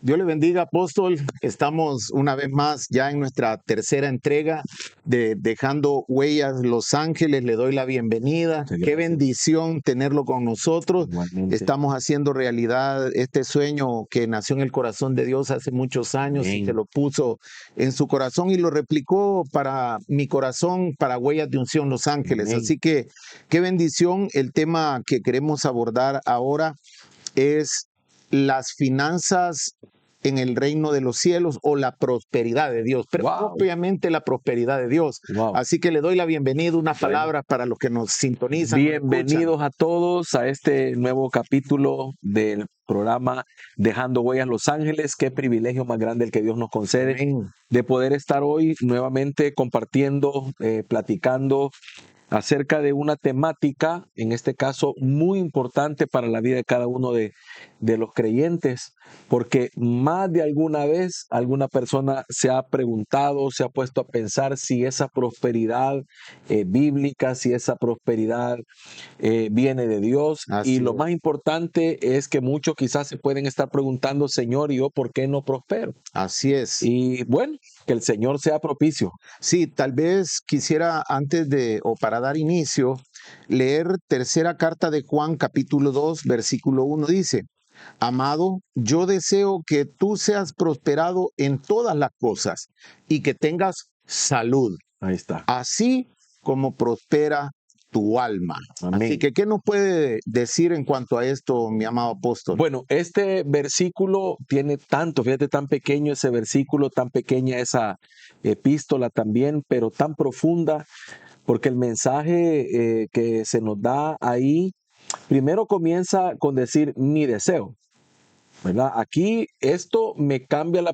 Dios le bendiga, apóstol. Estamos una vez más ya en nuestra tercera entrega de Dejando Huellas Los Ángeles. Le doy la bienvenida. Muchas Qué gracias. bendición tenerlo con nosotros. Igualmente. Estamos haciendo realidad este sueño que nació en el corazón de Dios hace muchos años y Amén. se lo puso en su corazón y lo replicó para mi corazón, para Huellas de Unción Los Ángeles. Amén. Así que qué bendición. El tema que queremos abordar ahora es las finanzas en el reino de los cielos o la prosperidad de Dios, pero Wow. propiamente la prosperidad de Dios. Wow. Así que le doy la bienvenida, unas Bueno. palabras para los que nos sintonizan. nos escuchan. Bienvenidos a todos a este nuevo capítulo del programa Dejando Huellas Los Ángeles. Qué privilegio más grande el que Dios nos concede Amén. de poder estar hoy nuevamente compartiendo, platicando acerca de una temática, en este caso muy importante para la vida de cada uno de los creyentes, porque más de alguna vez alguna persona se ha preguntado, se ha puesto a pensar si esa prosperidad bíblica, si esa prosperidad viene de Dios. Así Y lo es. más importante es que muchos quizás se pueden estar preguntando, Señor, ¿y yo por qué no prospero? Así es. Y bueno, que el Señor sea propicio. Sí, tal vez quisiera antes de, o para dar inicio, leer tercera carta de Juan, capítulo 2, versículo 1, dice: Amado, yo deseo que tú seas prosperado en todas las cosas y que tengas salud, Ahí está. así como prospera tu alma. Amén. Así que, ¿qué nos puede decir en cuanto a esto, mi amado apóstol? Bueno, este versículo tiene tanto, fíjate, tan pequeño ese versículo, tan pequeña esa epístola también, pero tan profunda, porque el mensaje que se nos da ahí, primero comienza con decir mi deseo, ¿verdad? Aquí esto me cambia la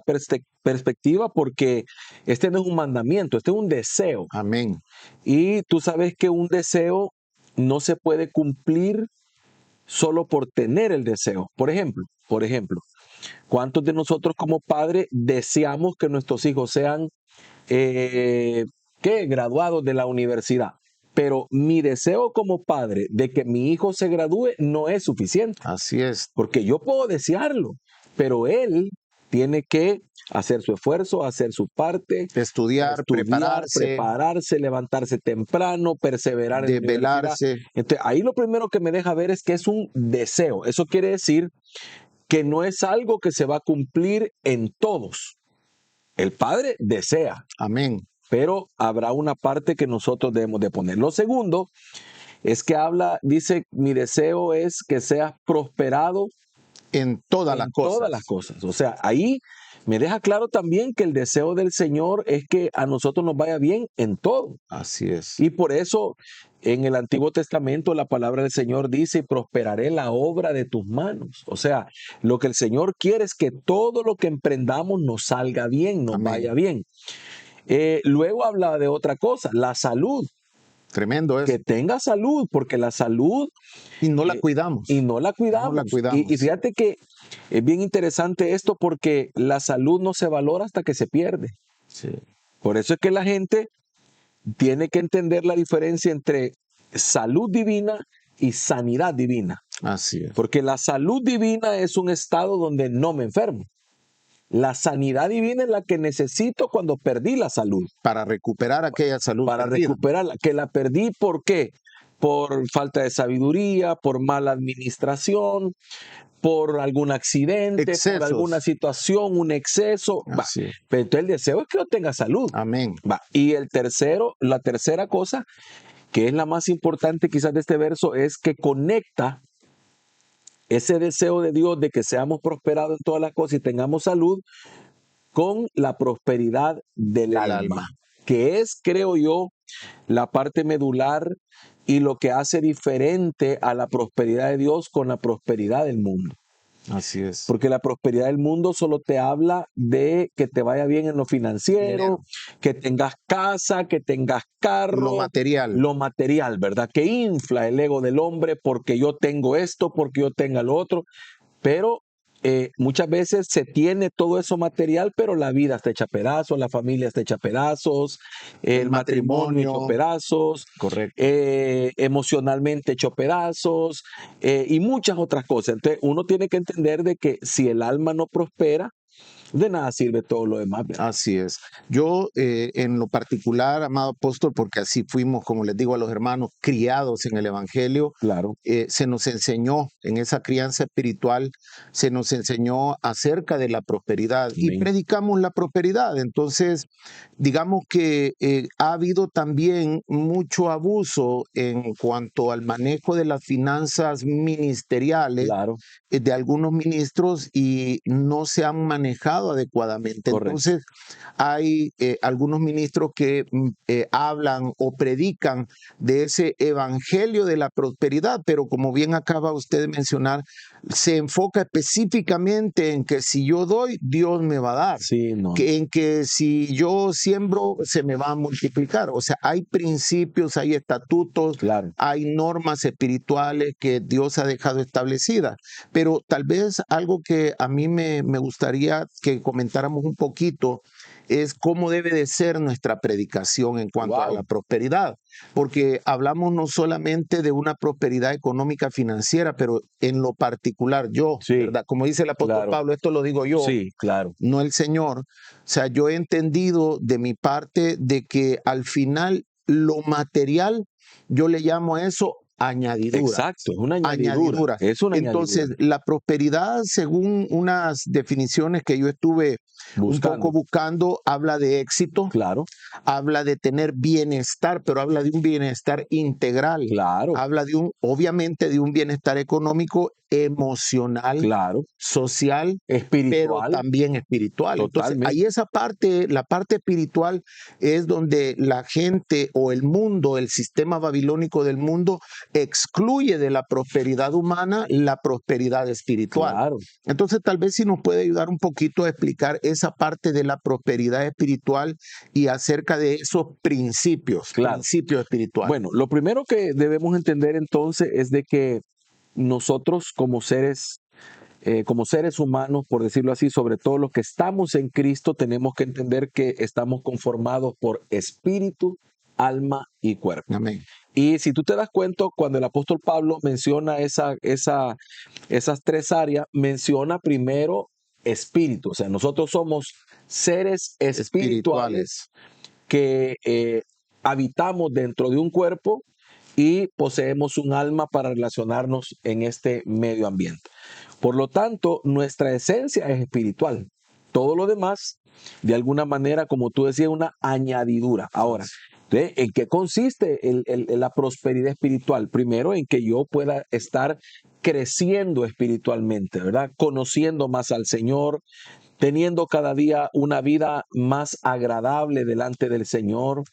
perspectiva porque este no es un mandamiento, este es un deseo. Amén. Y tú sabes que un deseo no se puede cumplir solo por tener el deseo. Por ejemplo, ¿cuántos de nosotros como padres deseamos que nuestros hijos sean graduados de la universidad? Pero mi deseo como padre de que mi hijo se gradúe no es suficiente, Así es. porque yo puedo desearlo, pero él tiene que hacer su esfuerzo, hacer su parte, Estudiar, prepararse, levantarse temprano, perseverar en la universidad. desvelarse. Entonces, ahí lo primero que me deja ver es que es un deseo. Eso quiere decir que no es algo que se va a cumplir en todos. El Padre desea, Amén. pero habrá una parte que nosotros debemos de poner. Lo segundo es que dice, mi deseo es que seas prosperado En todas las cosas. todas las cosas. O sea, ahí me deja claro también que el deseo del Señor es que a nosotros nos vaya bien en todo. Así es. Y por eso en el Antiguo Testamento la palabra del Señor dice, y prosperaré la obra de tus manos. O sea, lo que el Señor quiere es que todo lo que emprendamos nos salga bien, nos Amén. vaya bien. Luego habla de otra cosa, la salud. Tremendo eso. Que tenga salud, porque la salud Y no la cuidamos. y no la cuidamos. No la cuidamos. Y fíjate que es bien interesante esto porque la salud no se valora hasta que se pierde. Sí. Por eso es que la gente tiene que entender la diferencia entre salud divina y sanidad divina. Así es. Porque la salud divina es un estado donde no me enfermo. La sanidad divina es la que necesito cuando perdí la salud. Para recuperar aquella salud Para perdida. recuperarla. Que la perdí, ¿por qué? Por falta de sabiduría, por mala administración, por algún accidente, Excesos. por alguna situación, un exceso. Va. Así es. Pero entonces el deseo es que yo tenga salud. Amén. Va. Y la tercera cosa, que es la más importante quizás de este verso, es que conecta ese deseo de Dios de que seamos prosperados en todas las cosas y tengamos salud con la prosperidad del alma, que es, creo yo, la parte medular y lo que hace diferente a la prosperidad de Dios con la prosperidad del mundo. Así es. Porque la prosperidad del mundo solo te habla de que te vaya bien en lo financiero, Dinero. que tengas casa, que tengas carro. Lo material, ¿verdad? Que infla el ego del hombre porque yo tengo esto, porque yo tenga lo otro. Pero muchas veces se tiene todo eso material, pero la vida está hecha pedazos, la familia está hecha pedazos, el matrimonio hecho pedazos, correcto. Emocionalmente hecho pedazos y muchas otras cosas. Entonces uno tiene que entender de que si el alma no prospera, De nada sirve todo lo demás, ¿verdad? Así es. Yo, en lo particular, amado apóstol, porque así fuimos, como les digo a los hermanos, criados en el Evangelio, Claro. se nos enseñó en esa crianza espiritual, se nos enseñó acerca de la prosperidad y Amén. predicamos la prosperidad. Entonces, digamos que ha habido también mucho abuso en cuanto al manejo de las finanzas ministeriales Claro, de algunos ministros y no se han manejado adecuadamente. correcto. Entonces, hay algunos ministros que hablan o predican de ese evangelio de la prosperidad, pero como bien acaba usted de mencionar, se enfoca específicamente en que si yo doy, Dios me va a dar. Sí, no. En que si yo siembro, se me va a multiplicar. O sea, hay principios, hay estatutos, Claro. hay normas espirituales que Dios ha dejado establecidas. Pero tal vez algo que a mí me gustaría que comentáramos un poquito es cómo debe de ser nuestra predicación en cuanto a Wow. la prosperidad, porque hablamos no solamente de una prosperidad económica financiera, pero en lo particular yo, Sí, ¿verdad? Como dice el apóstol claro. Pablo, esto lo digo yo, Sí, claro. no el Señor. O sea, yo he entendido de mi parte de que al final lo material, yo le llamo a eso añadidura. Exacto, es una añadidura. Añadidura. Es una Entonces, añadidura. la prosperidad, según unas definiciones que yo estuve un poco Buscando. buscando, habla de éxito, Claro, habla de tener bienestar, pero habla de un bienestar integral. claro, Habla de obviamente, de un bienestar económico, emocional, claro. social, pero Espiritual, también espiritual. Entonces, totalmente. ahí esa parte, la parte espiritual es donde la gente o el mundo, el sistema babilónico del mundo, excluye de la prosperidad humana la prosperidad espiritual. Claro. Entonces, tal vez si nos puede ayudar un poquito a explicar esa parte de la prosperidad espiritual y acerca de esos principios, Claro. principios espirituales. Bueno, lo primero que debemos entender entonces es de que nosotros como seres humanos, por decirlo así, sobre todo los que estamos en Cristo, tenemos que entender que estamos conformados por espíritu, alma y cuerpo. Amén. Y si tú te das cuenta, cuando el apóstol Pablo menciona esas tres áreas, menciona primero espíritu. O sea, nosotros somos seres espirituales que habitamos dentro de un cuerpo y poseemos un alma para relacionarnos en este medio ambiente. Por lo tanto, nuestra esencia es espiritual. Todo lo demás, de alguna manera, como tú decías, una añadidura. Ahora, ¿en qué consiste la prosperidad espiritual? Primero, en que yo pueda estar creciendo espiritualmente, ¿verdad? Conociendo más al Señor, teniendo cada día una vida más agradable delante del Señor,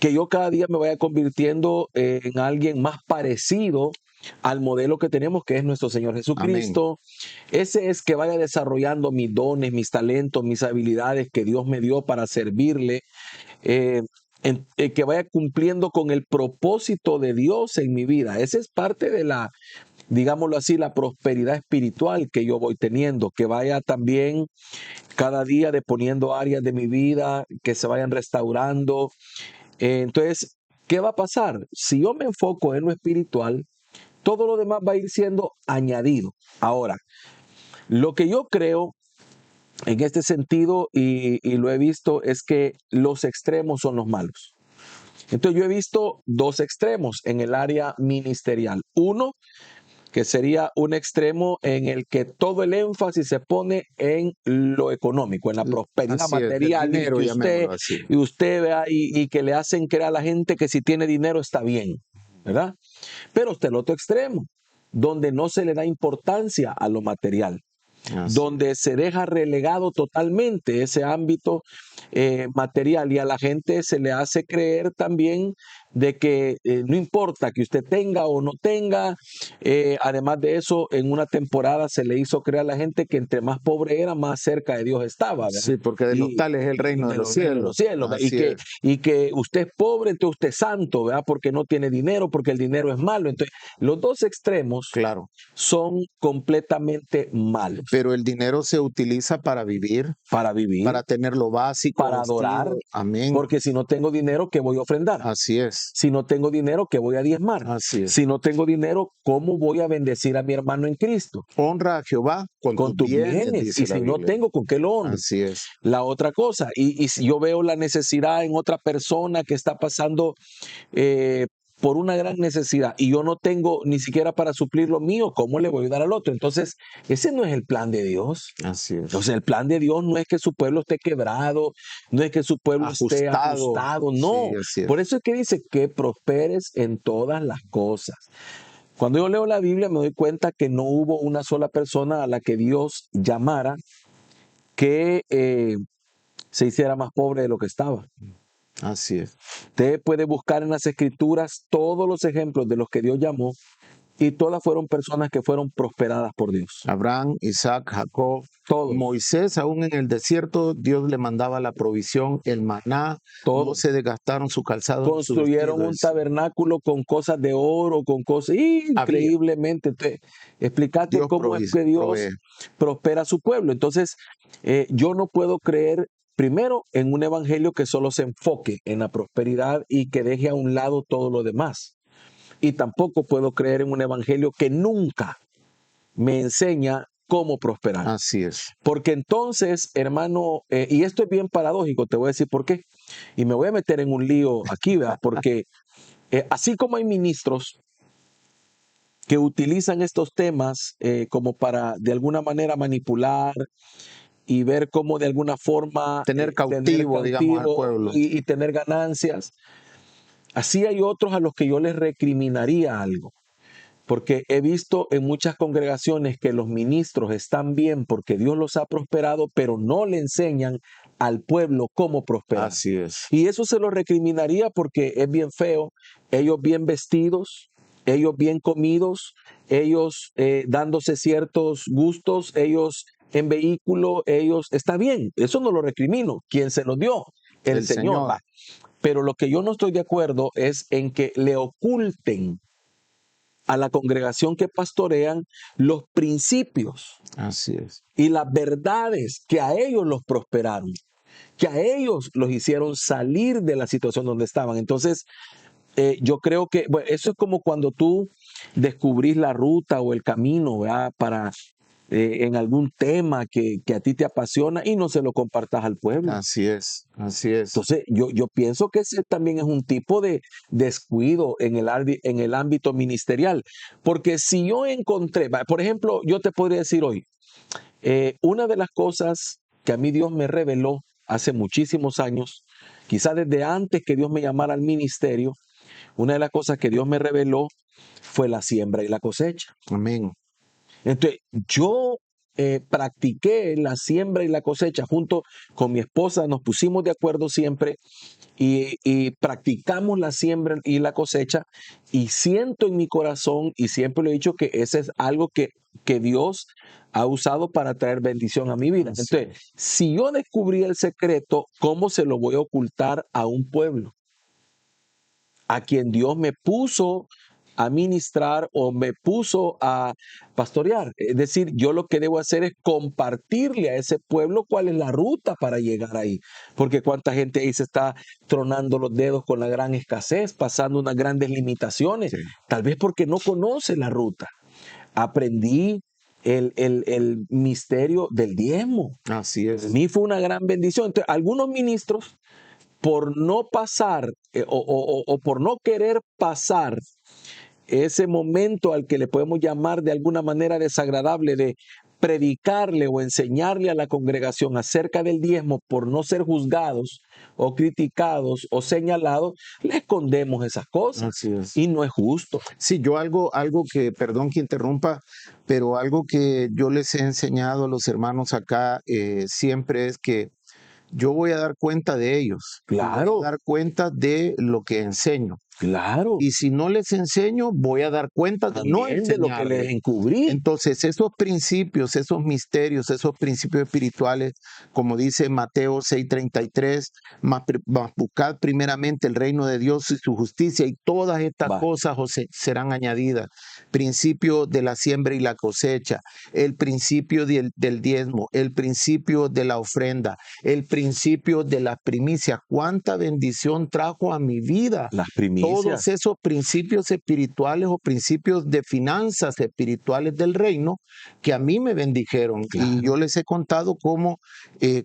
que yo cada día me vaya convirtiendo en alguien más parecido al modelo que tenemos, que es nuestro Señor Jesucristo. Ese es que vaya desarrollando mis dones, mis talentos, mis habilidades que Dios me dio para servirle, que vaya cumpliendo con el propósito de Dios en mi vida. Esa es parte de la, digámoslo así, la prosperidad espiritual que yo voy teniendo, que vaya también cada día deponiendo áreas de mi vida, que se vayan restaurando. Entonces, ¿qué va a pasar? Si yo me enfoco en lo espiritual, todo lo demás va a ir siendo añadido. Ahora, lo que yo creo en este sentido, y lo he visto, es que los extremos son los malos. Entonces, yo he visto dos extremos en el área ministerial. Uno, que sería un extremo en el que todo el énfasis se pone en lo económico, en la prosperidad Así es, el material, dinero, llamémoslo así. y usted vea y que le hacen creer a la gente que si tiene dinero está bien, ¿verdad? Pero está el otro extremo, donde no se le da importancia a lo material, Así donde se deja relegado totalmente ese ámbito material, y a la gente se le hace creer también de que no importa que usted tenga o no tenga. Además de eso, en una temporada se le hizo creer a la gente que entre más pobre era, más cerca de Dios estaba, ¿verdad? Sí, porque de los tales es el reino de los cielos. ¿verdad? Así es. Y que usted es pobre, entonces usted es santo, ¿verdad? Porque no tiene dinero, porque el dinero es malo. Entonces, los dos extremos Claro. son completamente malos. Pero el dinero se utiliza para vivir, para tener lo básico, para vestir. adorar, Amén. porque si no tengo dinero, ¿qué voy a ofrendar? Así es. Si no tengo dinero, ¿qué voy a diezmar? Así es. Si no tengo dinero, ¿cómo voy a bendecir a mi hermano en Cristo? Honra a Jehová con Con tus tus bienes, bienes. dice Y la si no Biblia. tengo, ¿con qué lo honro? Así es. La otra cosa, y si yo veo la necesidad en otra persona que está pasando por una gran necesidad y yo no tengo ni siquiera para suplir lo mío, ¿cómo le voy a ayudar al otro? Entonces, ese no es el plan de Dios. Así es. Entonces, el plan de Dios no es que su pueblo esté quebrado, no es que su pueblo esté Ajustado. ajustado, no. Sí, así es. Por eso es que dice que prosperes en todas las cosas. Cuando yo leo la Biblia me doy cuenta que no hubo una sola persona a la que Dios llamara que se hiciera más pobre de lo que estaba. Así es. Usted puede buscar en las Escrituras todos los ejemplos de los que Dios llamó y todas fueron personas que fueron prosperadas por Dios. Abraham, Isaac, Jacob, Todos, Moisés, aún en el desierto, Dios le mandaba la provisión, el maná, no todos. se desgastaron su calzado. ni su Construyeron vestido, un dice. tabernáculo con cosas de oro, con cosas increíblemente. Entonces, explícate Dios cómo es que Dios provee. prospera a su pueblo. Entonces, yo no puedo creer primero en un evangelio que solo se enfoque en la prosperidad y que deje a un lado todo lo demás. Y tampoco puedo creer en un evangelio que nunca me enseña cómo prosperar. Así es. Porque entonces, hermano, y esto es bien paradójico, te voy a decir por qué. Y me voy a meter en un lío aquí, ¿verdad? Porque así como hay ministros que utilizan estos temas como para de alguna manera manipular y ver cómo de alguna forma Tener cautivo, digamos, al pueblo. y tener ganancias, así hay otros a los que yo les recriminaría algo. Porque he visto en muchas congregaciones que los ministros están bien porque Dios los ha prosperado, pero no le enseñan al pueblo cómo prosperar. Así es. Y eso se lo recriminaría porque es bien feo. Ellos bien vestidos, ellos bien comidos, ellos dándose ciertos gustos, ellos en vehículo, ellos... Está bien, eso no lo recrimino. ¿Quién se los dio? El Señor. Va. Pero lo que yo no estoy de acuerdo es en que le oculten a la congregación que pastorean los principios Así es. y las verdades que a ellos los prosperaron, que a ellos los hicieron salir de la situación donde estaban. Entonces, yo creo que bueno, eso es como cuando tú descubrís la ruta o el camino, ¿verdad? Para en algún tema que a ti te apasiona y no se lo compartas al pueblo. Así es. Así es. Entonces, yo pienso que ese también es un tipo de descuido en el ámbito ministerial. Porque si yo encontré, por ejemplo, yo te podría decir hoy, una de las cosas que a mí Dios me reveló hace muchísimos años, quizás desde antes que Dios me llamara al ministerio, una de las cosas que Dios me reveló fue la siembra y la cosecha. Amén. Entonces, yo practiqué la siembra y la cosecha junto con mi esposa, nos pusimos de acuerdo siempre y practicamos la siembra y la cosecha y siento en mi corazón y siempre lo he dicho que ese es algo que Dios ha usado para traer bendición a mi vida. Así Entonces, si yo descubrí el secreto, ¿cómo se lo voy a ocultar a un pueblo? A quien Dios me puso a ministrar o me puso a pastorear. Es decir, yo lo que debo hacer es compartirle a ese pueblo cuál es la ruta para llegar ahí. Porque cuánta gente ahí se está tronando los dedos con la gran escasez, pasando unas grandes limitaciones, Sí. tal vez porque no conoce la ruta. Aprendí el misterio del diezmo. Así Para es. mí fue una gran bendición. Entonces, algunos ministros, por no pasar o por no querer pasar ese momento al que le podemos llamar de alguna manera desagradable de predicarle o enseñarle a la congregación acerca del diezmo por no ser juzgados o criticados o señalados, le escondemos esas cosas Así es. y no es justo. Sí, yo algo que, perdón que interrumpa, pero algo que yo les he enseñado a los hermanos acá siempre es que yo voy a dar cuenta de ellos. Claro. Voy a dar cuenta de lo que enseño. Claro. Y si no les enseño, voy a dar cuenta de no También de lo que enseñarles. les encubrí. Entonces, esos principios, esos misterios, esos principios espirituales, como dice Mateo 6:33, mas buscad primeramente el reino de Dios y su justicia, y todas estas Va. cosas os serán añadidas. Principio de la siembra y la cosecha, el principio del diezmo, el principio de la ofrenda, el principio de las primicias. ¿Cuánta bendición trajo a mi vida? Las primicias. todos esos principios espirituales o principios de finanzas espirituales del reino que a mí me bendijeron. Claro. Y yo les he contado cómo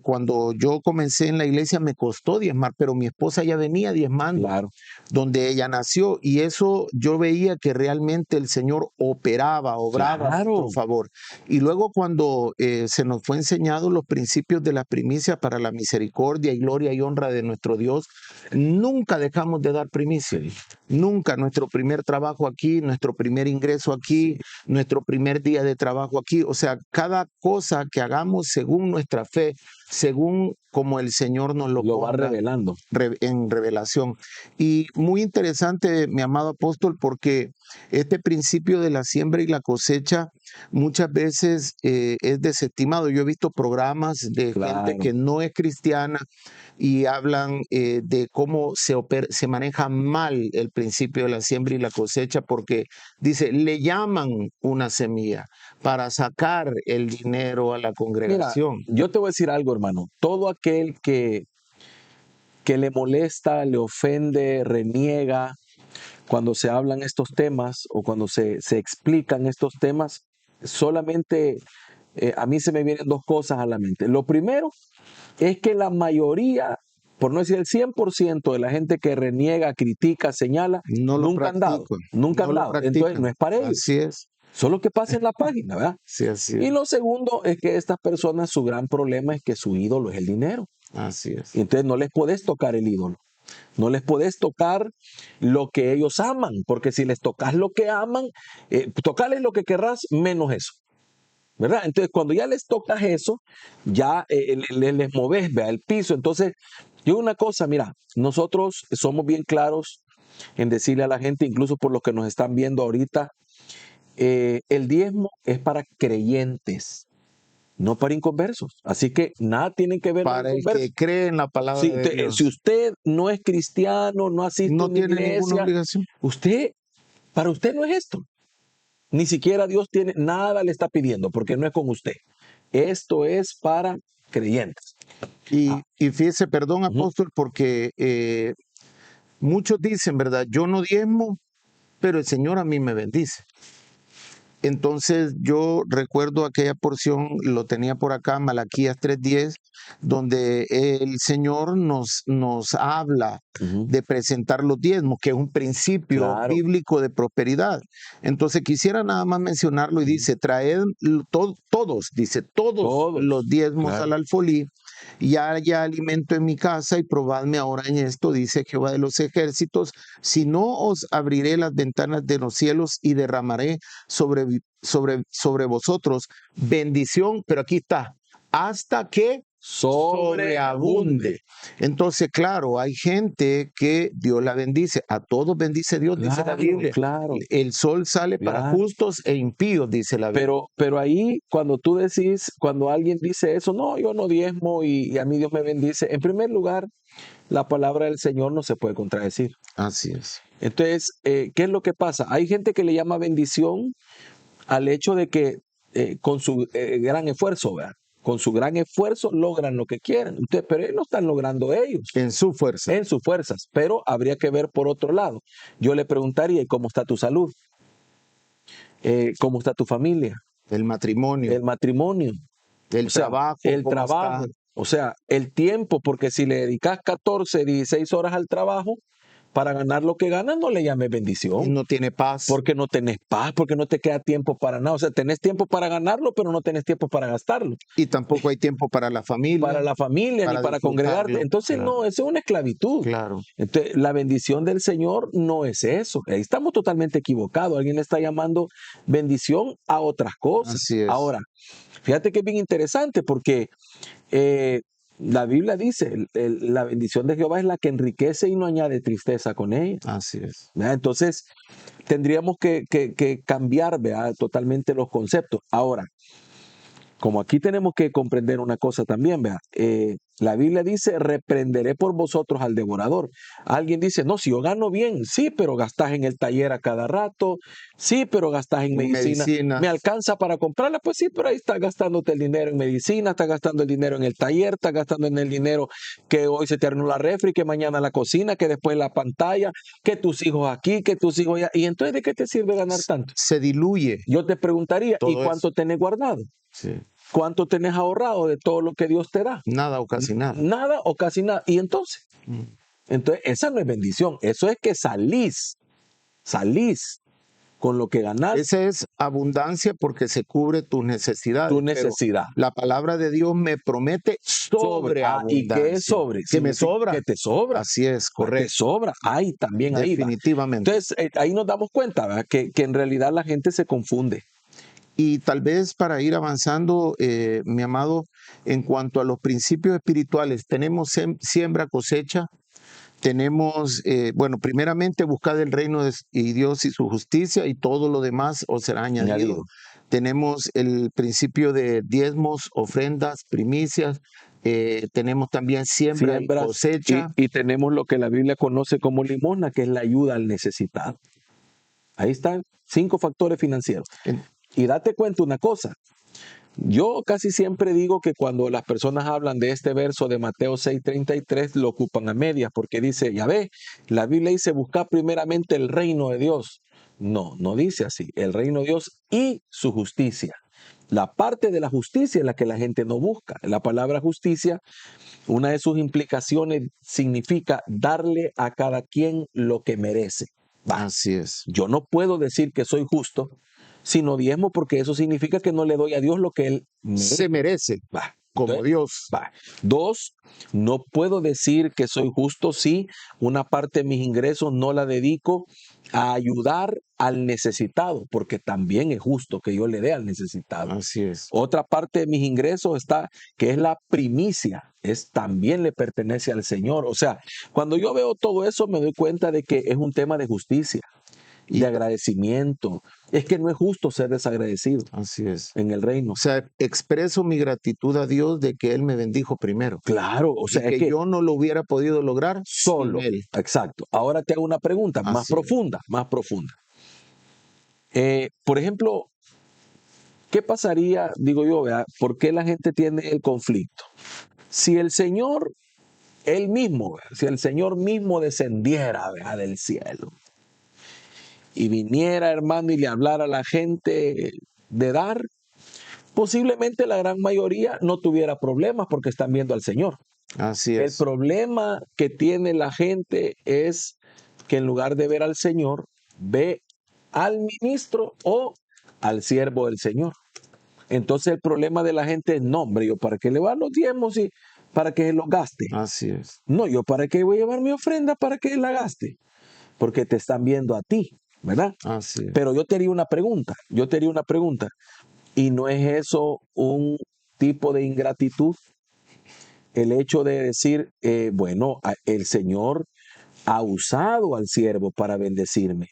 cuando yo comencé en la iglesia me costó diezmar, pero mi esposa ya venía diezmando Claro. donde ella nació, y eso yo veía que realmente el Señor obraba a Claro. nuestro favor. Y luego cuando se nos fue enseñado los principios de las primicias para la misericordia y gloria y honra de nuestro Dios, nunca dejamos de dar primicias. Sí. Nunca. Nuestro primer trabajo aquí, nuestro primer ingreso aquí, nuestro primer día de trabajo aquí. O sea, cada cosa que hagamos según nuestra fe, según como el Señor nos lo Lo va ponga revelando. en revelación. Y muy interesante, mi amado apóstol, porque este principio de la siembra y la cosecha muchas veces es desestimado. Yo he visto programas de gente Claro. que no es cristiana y hablan de cómo se maneja mal el principio de la siembra y la cosecha, porque dice, le llaman una semilla para sacar el dinero a la Mira, congregación. yo te voy a decir algo, hermano. Todo aquel que le molesta, le ofende, reniega cuando se hablan estos temas o cuando se explican estos temas, solamente a mí se me vienen dos cosas a la mente. Lo primero es que la mayoría, por no decir el 100% de la gente que reniega, critica, señala, No lo nunca han dado, practican, nunca no han lo dado. Entonces practican. no es para ellos. Así es, Solo que pase en la página, ¿verdad? sí, así Y es, lo segundo es que estas personas, su gran problema es que su ídolo es el dinero. así es. Y entonces no les podés tocar el ídolo. No les podés tocar lo que ellos aman, porque si les tocas lo que aman, tocarles lo que querrás, menos eso, ¿verdad? Entonces, cuando ya les tocas eso, ya les moves, vea, el piso. Entonces, yo una cosa, mira, nosotros somos bien claros en decirle a la gente, incluso por los que nos están viendo ahorita, el diezmo es para creyentes, no para inconversos. Así que nada tienen que ver los Para el inconversos. que cree en la palabra Si de usted, Dios, si usted no es cristiano, no asiste a no una tiene ninguna iglesia, obligación. para usted no es esto. Ni siquiera Dios tiene, nada le está pidiendo, porque no es con usted. Esto es para creyentes. Y fíjese, perdón, Ujú. apóstol, porque muchos dicen, ¿verdad? Yo no diezmo, pero el Señor a mí me bendice. Entonces yo recuerdo aquella porción, lo tenía por acá, Malaquías 3:10, donde el Señor nos habla Ujú. de presentar los diezmos, que es un principio Claro. bíblico de prosperidad. Entonces quisiera nada más mencionarlo y dice, traed todos, dice, todos Todos. los diezmos Claro. al alfolí, y haya alimento en mi casa, y probadme ahora en esto, dice Jehová de los ejércitos, si no os abriré las ventanas de los cielos y derramaré sobre vosotros bendición, pero aquí está, hasta que sobreabunde. Entonces, claro, hay gente que Dios la bendice, a todos bendice Dios, dice la Claro, Biblia. claro, El sol sale para claro. justos e impíos, dice la Biblia. Pero ahí, cuando tú decís, cuando alguien dice eso, no, yo no diezmo y a mí Dios me bendice, en primer lugar, la palabra del Señor no se puede contradecir. Así es. Entonces, ¿qué es lo que pasa? Hay gente que le llama bendición al hecho de que con su gran esfuerzo, ¿verdad? Con su gran esfuerzo logran lo que quieren. Entonces, pero ellos no están logrando ellos En su fuerza. en sus fuerzas, pero habría que ver por otro lado. Yo le preguntaría, ¿y cómo está tu salud? ¿Cómo está tu familia? El matrimonio, El matrimonio, el o sea, trabajo, el ¿cómo trabajo, está? o sea, el tiempo, porque si le dedicas 14, 16 horas al trabajo para ganar lo que ganas, no le llames Y bendición. no tiene paz. Porque no tenés paz, porque no te queda tiempo para nada. O sea, tenés tiempo para ganarlo, pero no tenés tiempo para gastarlo. Y tampoco hay tiempo para la familia, Para la familia, ni para para congregarte. disfrutarlo. Entonces, Claro, no, eso es una esclavitud. claro. Entonces, la bendición del Señor no es eso. Ahí estamos totalmente equivocados. Alguien le está llamando bendición a otras cosas. Así es. Ahora, fíjate que es bien interesante porque la Biblia dice, la bendición de Jehová es la que enriquece y no añade tristeza con ella. Así es. ¿Verdad? Entonces, tendríamos que cambiar, ¿verdad?, totalmente los conceptos. Ahora, como aquí tenemos que comprender una cosa también, ¿verdad? La Biblia dice, reprenderé por vosotros al devorador. Alguien dice, no, si yo gano bien, sí, pero gastas en el taller a cada rato, sí, pero gastas en medicina. Medicina. ¿Me alcanza para comprarla? Pues sí, pero ahí estás gastándote el dinero en medicina, estás gastando el dinero en el taller, estás gastando en el dinero que hoy se te arruinó la refri, que mañana la cocina, que después la pantalla, que tus hijos aquí, que tus hijos allá. ¿Y entonces de qué te sirve ganar tanto? Se diluye Yo te preguntaría, ¿y todo cuánto eso. tenés guardado? Sí. ¿Cuánto tenés ahorrado de todo lo que Dios te da? Nada o casi nada. Nada o casi nada. ¿Y entonces? Mm. Entonces, esa no es bendición. Eso es que salís con lo que ganás, Esa es abundancia porque se cubre tus necesidades. tu Pero necesidad. la palabra de Dios me promete ¿Y qué es sobreabundancia. sobre? Que me Significa sobra. que te sobra. Así es, Te correcto. sobra. Ahí también, ahí va. Definitivamente. Entonces, ahí nos damos cuenta, ¿verdad? Que en realidad la gente se confunde. Y tal vez para ir avanzando, mi amado, en cuanto a los principios espirituales, tenemos siembra, cosecha, tenemos, bueno, primeramente buscad el reino y Dios y su justicia y todo lo demás os será añadido. Añadido. Tenemos el principio de diezmos, ofrendas, primicias, tenemos también siembra y Siembras, cosecha. y tenemos lo que la Biblia conoce como limosna, que es la ayuda al necesitado. Ahí están 5 factores financieros. En- Y date cuenta una cosa. Yo casi siempre digo que cuando las personas hablan de este verso de Mateo 6:33 lo ocupan a medias porque dice, ya ve, la Biblia dice buscar primeramente el reino de Dios. No, no dice así, el reino de Dios y su justicia. La parte de la justicia es la que la gente no busca. La palabra justicia, una de sus implicaciones significa darle a cada quien lo que merece. Así es. Yo no puedo decir que soy justo, sino diezmo, porque eso significa que no le doy a Dios lo que Él Se merece va. como Entonces, Dios. va. 2, no puedo decir que soy justo si una parte de mis ingresos no la dedico a ayudar al necesitado, porque también es justo que yo le dé al necesitado. Así es. Otra parte de mis ingresos está, que es la primicia, también le pertenece al Señor. O sea, cuando yo veo todo eso me doy cuenta de que es un tema de justicia, Y de agradecimiento. Es que no es justo ser desagradecido así es. en el reino. O sea, expreso mi gratitud a Dios de que Él me bendijo primero. Claro, o sea, Y que yo no lo hubiera podido lograr solo. sin Él. Exacto. Ahora te hago una pregunta más Así es. profunda, más profunda. Por ejemplo, ¿qué pasaría, digo yo, ¿verdad? ¿Por qué la gente tiene el conflicto? Si el Señor, Él mismo, ¿verdad? Si el Señor mismo descendiera, ¿verdad? Del cielo y viniera, hermano, y le hablara a la gente de dar, posiblemente la gran mayoría no tuviera problemas porque están viendo al Señor. Así El es. problema que tiene la gente es que en lugar de ver al Señor, ve al ministro o al siervo del Señor. Entonces el problema de la gente es, no, hombre, yo para qué le voy a dar los diezmos y para que los gaste. Así es. No, yo para qué voy a llevar mi ofrenda para que la gaste. Porque te están viendo a ti, ¿verdad? Así es. Pero yo te haría una pregunta, ¿y no es eso un tipo de ingratitud? El hecho de decir, bueno, el Señor ha usado al siervo para bendecirme,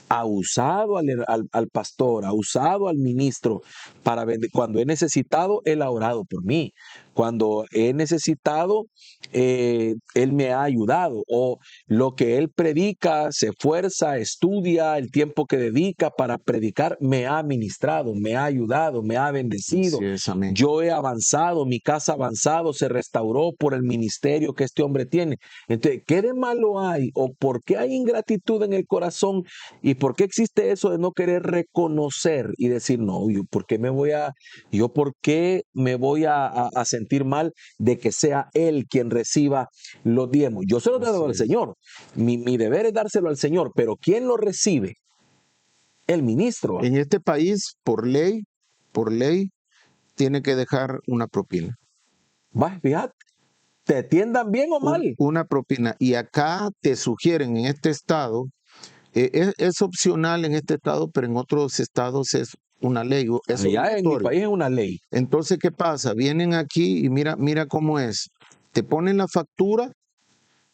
ha usado al pastor, ha usado al ministro para cuando he necesitado, Él ha orado por mí. Cuando he necesitado, Él me ha ayudado. O lo que Él predica, se esfuerza, estudia, el tiempo que dedica para predicar, me ha ministrado, me ha ayudado, me ha bendecido. Así es. Amén. Yo he avanzado, mi casa ha avanzado, se restauró por el ministerio que este hombre tiene. Entonces, ¿qué de malo hay? ¿O por qué hay ingratitud en el corazón? ¿Y por qué existe eso de no querer reconocer y decir, no, por qué me voy a sentir mal de que sea Él quien reciba los diezmos? Yo se los he dado al Señor. Mi deber es dárselo al Señor, pero ¿quién lo recibe? El ministro. En este país, por ley, tiene que dejar una propina. Va, fíjate, te atiendan bien o mal. Una propina. Y acá te sugieren en este estado, es opcional en este estado, pero en otros estados es una ley. Es Allá en mi obligatorio. país es una ley. Entonces, ¿qué pasa? Vienen aquí y mira cómo es. Te ponen la factura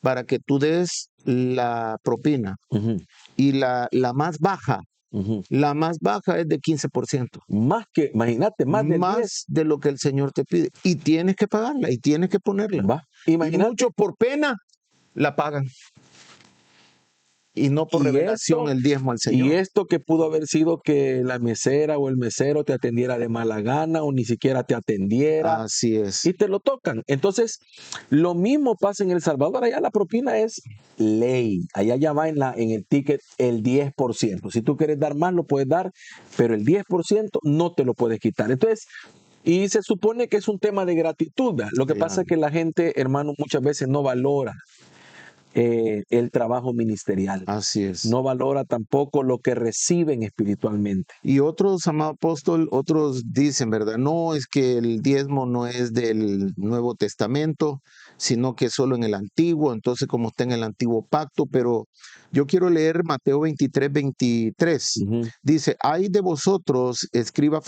para que tú des la propina. Ujú. Y la más baja Ujú. La más baja es de 15%. Más que, imagínate, más del 10. Más de lo que el Señor te pide. Y tienes que pagarla y tienes que ponerla. Va. Y Imagínate. muchos por pena la pagan. Y no por Y revelación esto, el diezmo al y Señor. esto que pudo haber sido que la mesera o el mesero te atendiera de mala gana o ni siquiera te atendiera Así es. y te lo tocan. Entonces, lo mismo pasa en El Salvador. Allá la propina es ley. Allá ya va en el ticket el 10%. Si tú quieres dar más, lo puedes dar, pero el 10% no te lo puedes quitar. Entonces, y se supone que es un tema de gratitud, ¿verdad? Lo que pasa es que la gente, hermano, muchas veces no valora el trabajo ministerial. Así es. No valora tampoco lo que reciben espiritualmente. Y otros, amado apóstol, otros dicen, ¿verdad? No, es que el diezmo no es del Nuevo Testamento, sino que es solo en el Antiguo, entonces como está en el Antiguo Pacto, pero yo quiero leer Mateo 23:23. Ujú. Dice, ay de vosotros, escribas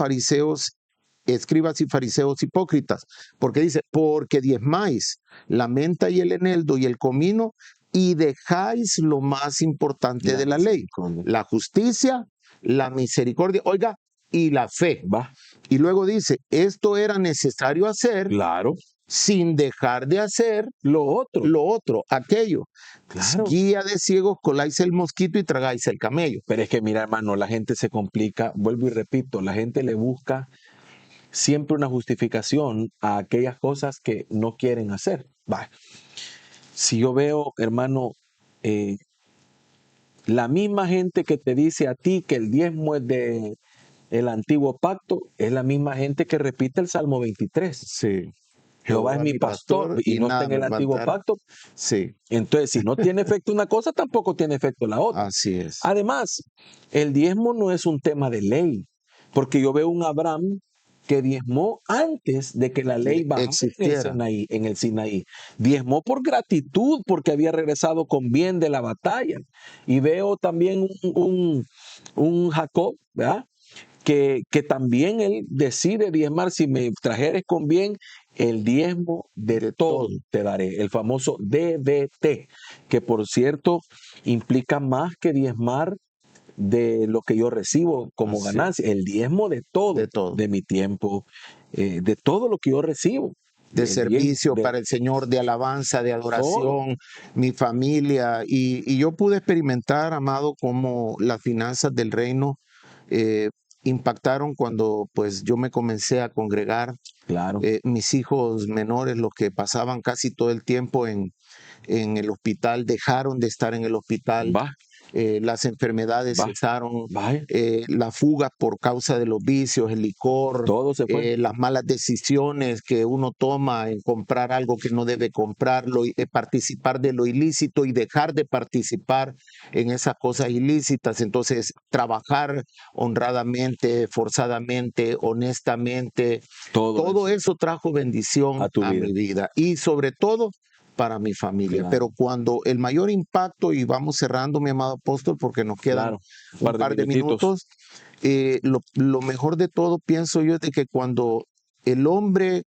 y fariseos hipócritas, porque dice, porque diezmáis la menta y el eneldo y el comino y dejáis lo más importante de la ley, la justicia, la misericordia, oiga, y la fe. Va, Y luego dice, esto era necesario hacer claro, sin dejar de hacer lo otro. aquello. Claro. Guía de ciegos, coláis el mosquito y tragáis el camello. Pero es que mira, hermano, la gente se complica, vuelvo y repito, la gente le busca siempre una justificación a aquellas cosas que no quieren hacer. Va. Si yo veo, hermano, la misma gente que te dice a ti que el diezmo es de el antiguo pacto, es la misma gente que repite el Salmo 23. Sí. Jehová es mi pastor y no está en el antiguo pacto. Sí. Entonces, si no tiene efecto una cosa, tampoco tiene efecto la otra. Así es. Además, el diezmo no es un tema de ley, porque yo veo un Abraham que diezmó antes de que la ley bajara existiera. en el Sinaí. Diezmó por gratitud, porque había regresado con bien de la batalla. Y veo también un Jacob, ¿verdad? Que también él decide diezmar. Si me trajeres con bien, el diezmo de todo te daré. El famoso DDT, que por cierto implica más que diezmar de lo que yo recibo como Así ganancia, el diezmo de todo, de mi tiempo, de todo lo que yo recibo. De El servicio diezmo para el Señor, de alabanza, de adoración, mi familia. Y yo pude experimentar, amado, cómo las finanzas del reino impactaron cuando pues yo me comencé a congregar. Claro. Mis hijos menores, los que pasaban casi todo el tiempo en el hospital, dejaron de estar en el hospital. Va, Las enfermedades va, cesaron, va, la fuga por causa de los vicios, el licor, todo se fue. las malas decisiones que uno toma en comprar algo que no debe comprarlo, participar de lo ilícito y dejar de participar en esas cosas ilícitas. Entonces, trabajar honradamente, forzadamente, honestamente, todo eso trajo bendición A tu a vida. mi vida y sobre todo para mi familia. Claro. Pero cuando el mayor impacto, y vamos cerrando, mi amado apóstol, porque nos quedan Claro, un par de minutos, lo mejor de todo, pienso yo, es de que cuando el hombre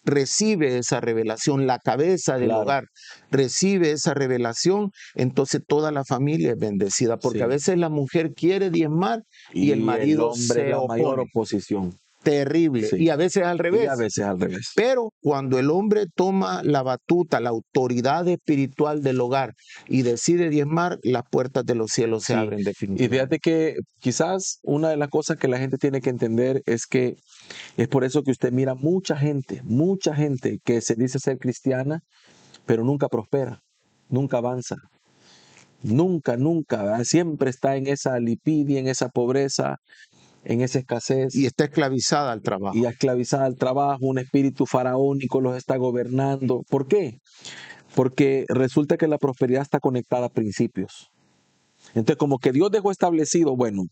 recibe esa revelación, la cabeza del Claro. hogar recibe esa revelación, entonces toda la familia es bendecida, porque Sí. a veces la mujer quiere diezmar y el marido hombre se es la mayor opone. oposición. Terrible. Sí. Y a veces al Y revés. a veces al revés. Pero cuando el hombre toma la batuta, la autoridad espiritual del hogar y decide diezmar, las puertas de los cielos se Sí. abren Y definitivamente. fíjate que quizás una de las cosas que la gente tiene que entender es que es por eso que usted mira mucha gente que se dice ser cristiana, pero nunca prospera, nunca avanza, nunca, ¿verdad? Siempre está en esa lipidia, en esa pobreza, en esa escasez. Y está esclavizada al trabajo. Y esclavizada al trabajo, un espíritu faraónico los está gobernando. ¿Por qué? Porque resulta que la prosperidad está conectada a principios. Entonces, como que Dios dejó establecido, bueno,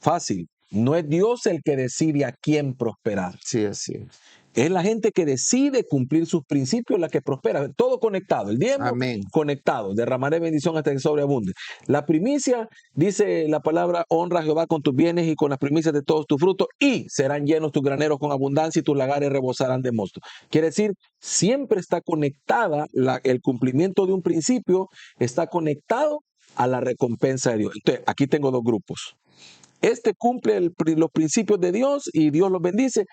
fácil, no es Dios el que decide a quién prosperar. Sí, así es. Es la gente que decide cumplir sus principios la que prospera. Todo conectado. El diezmo Amén. conectado. Derramaré bendición hasta que sobreabunde. La primicia, dice la palabra, honra a Jehová con tus bienes y con las primicias de todos tus frutos, y serán llenos tus graneros con abundancia y tus lagares rebosarán de mosto. Quiere decir, siempre está conectada el cumplimiento de un principio, está conectado a la recompensa de Dios. Entonces, aquí tengo dos grupos. Este cumple los principios de Dios y Dios los bendice.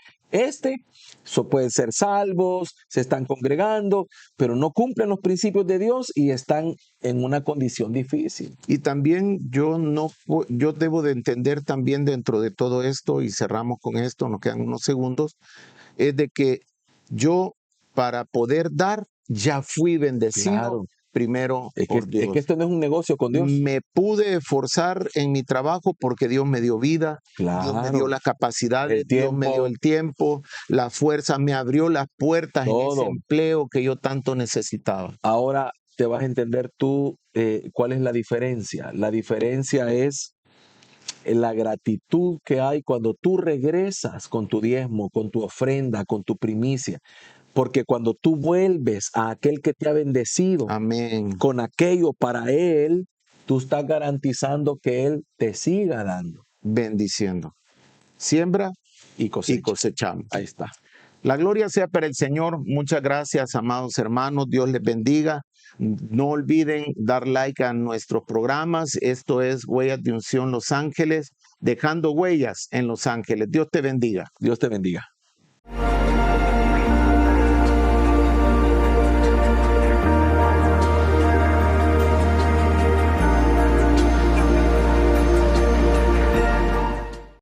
Pueden ser salvos, se están congregando, pero no cumplen los principios de Dios y están en una condición difícil. Y también yo debo de entender también dentro de todo esto, y cerramos con esto, nos quedan unos segundos, es de que yo para poder dar ya fui bendecido. Claro. Primero Es por Dios. que esto no es un negocio con Dios. Me pude esforzar en mi trabajo porque Dios me dio vida, Dios me dio Claro. las capacidades, El Dios me dio tiempo. el tiempo, la fuerza, me abrió las puertas en ese Todo. empleo que yo tanto necesitaba. Ahora te vas a entender tú cuál es la diferencia. La diferencia es la gratitud que hay cuando tú regresas con tu diezmo, con tu ofrenda, con tu primicia. Porque cuando tú vuelves a aquel que te ha bendecido Amén. con aquello para él, tú estás garantizando que él te siga dando. Bendiciendo. Siembra Y cosecha. y cosechamos. Ahí está. La gloria sea para el Señor. Muchas gracias, amados hermanos. Dios les bendiga. No olviden dar like a nuestros programas. Esto es Huellas de Unción Los Ángeles, dejando huellas en Los Ángeles. Dios te bendiga. Dios te bendiga.